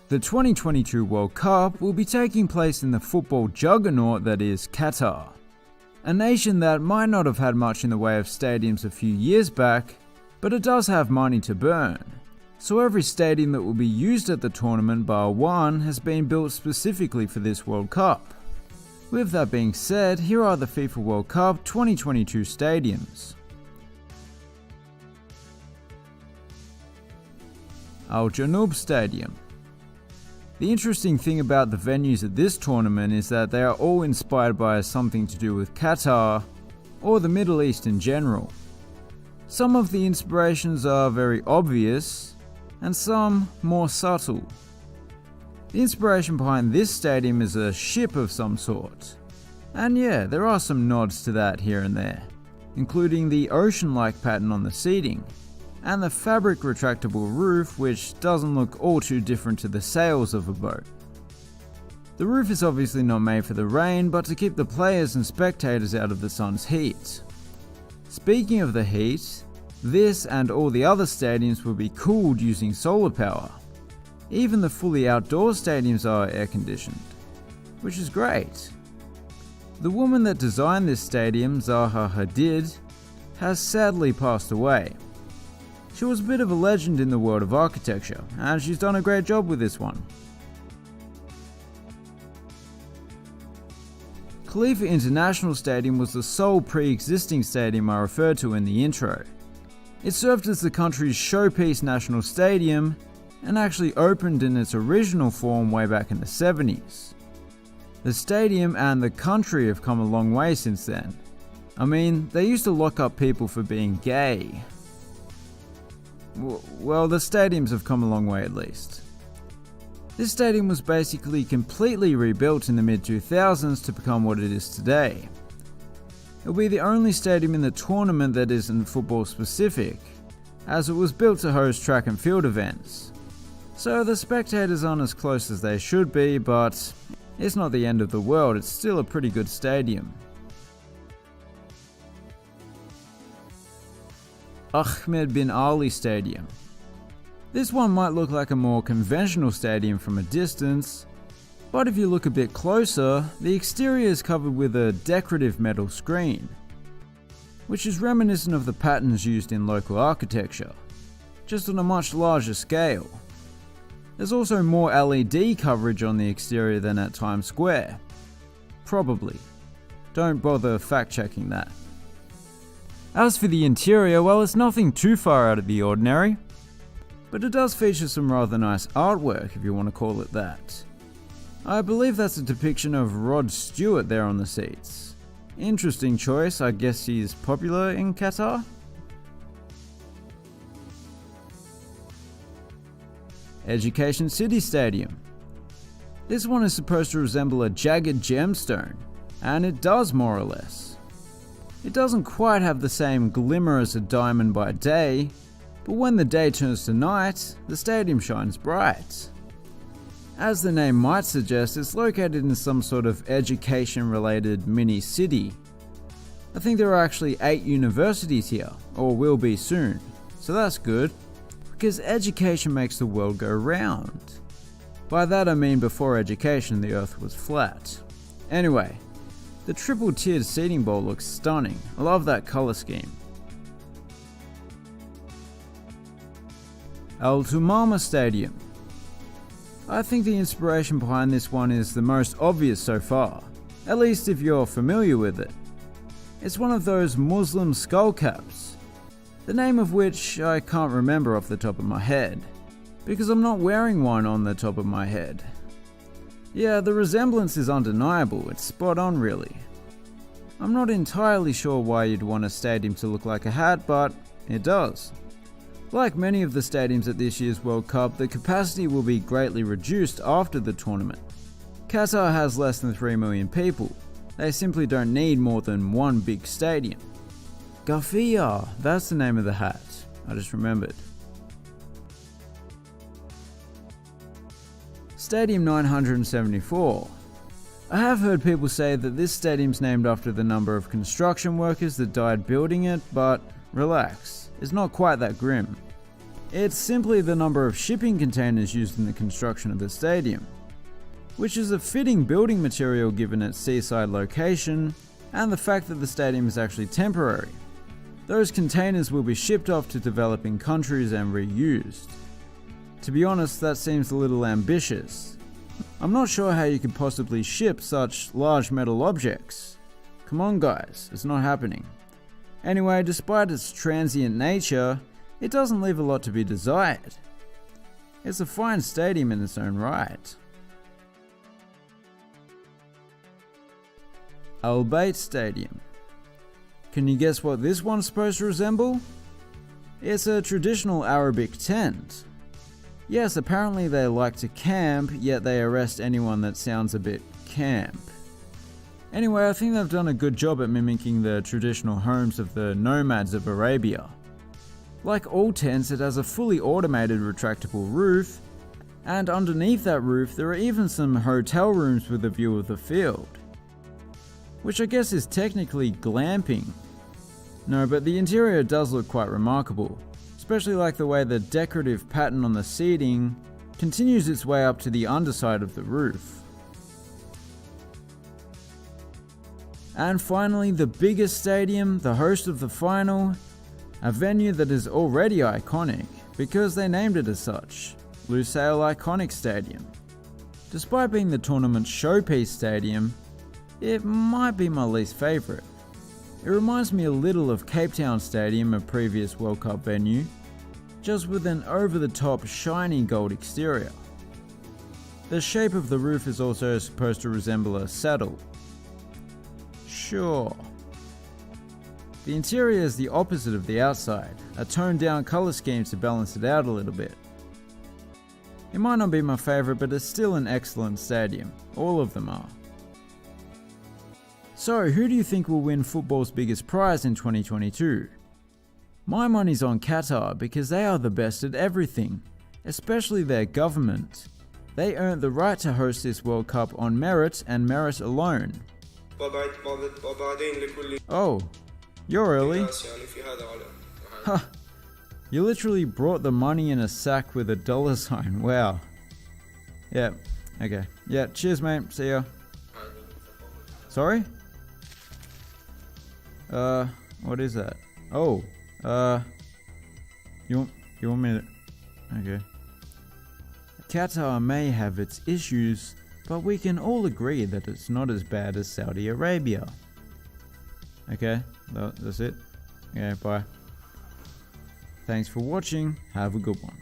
The 2022 World Cup will be taking place in the football juggernaut that is Qatar, a nation that might not have had much in the way of stadiums a few years back, but it does have money to burn. So every stadium that will be used at the tournament bar one has been built specifically for this World Cup. With that being said, here are the FIFA World Cup 2022 stadiums. Al Janoub Stadium. The interesting thing about the venues at this tournament is that they are all inspired by something to do with Qatar or the Middle East in general. Some of the inspirations are very obvious and some more subtle. The inspiration behind this stadium is a ship of some sort. And yeah, there are some nods to that here and there, including the ocean-like pattern on the seating and the fabric retractable roof, which doesn't look all too different to the sails of a boat. The roof is obviously not made for the rain, but to keep the players and spectators out of the sun's heat. Speaking of the heat, this and all the other stadiums will be cooled using solar power. Even the fully outdoor stadiums are air conditioned, which is great. The woman that designed this stadium, Zaha Hadid, has sadly passed away. She was a bit of a legend in the world of architecture, and she's done a great job with this one. Khalifa International Stadium was the sole pre-existing stadium I referred to in the intro. It served as the country's showpiece national stadium and actually opened in its original form way back in the 70s. The stadium and the country have come a long way since then. I mean, they used to lock up people for being gay. Well, the stadiums have come a long way at least. This stadium was basically completely rebuilt in the mid-2000s to become what it is today. It will be the only stadium in the tournament that isn't football specific, as it was built to host track and field events. So the spectators aren't as close as they should be, but it's not the end of the world, it's still a pretty good stadium. Ahmed bin Ali Stadium. This one might look like a more conventional stadium from a distance, but if you look a bit closer, the exterior is covered with a decorative metal screen, which is reminiscent of the patterns used in local architecture, just on a much larger scale. There's also more LED coverage on the exterior than at Times Square. Probably. Don't bother fact-checking that. As for the interior, well, it's nothing too far out of the ordinary, but it does feature some rather nice artwork, if you want to call it that. I believe that's a depiction of Rod Stewart there on the seats. Interesting choice, I guess he's popular in Qatar? Education City Stadium. This one is supposed to resemble a jagged gemstone, and it does more or less. It doesn't quite have the same glimmer as a diamond by day, but when the day turns to night, the stadium shines bright. As the name might suggest, it's located in some sort of education-related mini-city. I think there are actually 8 universities here, or will be soon, so that's good, because education makes the world go round. By that I mean before education the earth was flat. Anyway, the triple-tiered seating bowl looks stunning. I love that color scheme. Al Tumama Stadium. I think the inspiration behind this one is the most obvious so far, at least if you're familiar with it. It's one of those Muslim skull caps, the name of which I can't remember off the top of my head, because I'm not wearing one on the top of my head. Yeah, the resemblance is undeniable, it's spot on really. I'm not entirely sure why you'd want a stadium to look like a hat, but it does. Like many of the stadiums at this year's World Cup, the capacity will be greatly reduced after the tournament. Qatar has less than 3 million people. They simply don't need more than one big stadium. Gafia, that's the name of the hat, I just remembered. Stadium 974. I have heard people say that this stadium's named after the number of construction workers that died building it, but relax, it's not quite that grim. It's simply the number of shipping containers used in the construction of the stadium, which is a fitting building material given its seaside location and the fact that the stadium is actually temporary. Those containers will be shipped off to developing countries and reused. To be honest, that seems a little ambitious. I'm not sure how you could possibly ship such large metal objects. Come on guys, it's not happening. Anyway, despite its transient nature, it doesn't leave a lot to be desired. It's a fine stadium in its own right. Al Bayt Stadium. Can you guess what this one's supposed to resemble? It's a traditional Arabic tent. Yes, apparently they like to camp, yet they arrest anyone that sounds a bit camp. Anyway, I think they've done a good job at mimicking the traditional homes of the nomads of Arabia. Like all tents, it has a fully automated retractable roof, and underneath that roof there are even some hotel rooms with a view of the field. Which I guess is technically glamping. No, but the interior does look quite remarkable, especially like the way the decorative pattern on the seating continues its way up to the underside of the roof. And finally, the biggest stadium, the host of the final, a venue that is already iconic because they named it as such, Lusail Iconic Stadium. Despite being the tournament's showpiece stadium, it might be my least favourite. It reminds me a little of Cape Town Stadium, a previous World Cup venue, just with an over-the-top shiny gold exterior. The shape of the roof is also supposed to resemble a saddle. Sure. The interior is the opposite of the outside, a toned-down colour scheme to balance it out a little bit. It might not be my favourite, but it's still an excellent stadium. All of them are. So, who do you think will win football's biggest prize in 2022? My money's on Qatar because they are the best at everything, especially their government. They earned the right to host this World Cup on merit and merit alone. Oh, you're early? Huh. You literally brought the money in a sack with a dollar sign, wow. Yeah, okay. Yeah, cheers mate, see ya. Sorry? What is that? Oh, you want me to... Okay. Qatar may have its issues, but we can all agree that it's not as bad as Saudi Arabia. Okay, that's it. Okay, bye. Thanks for watching, have a good one.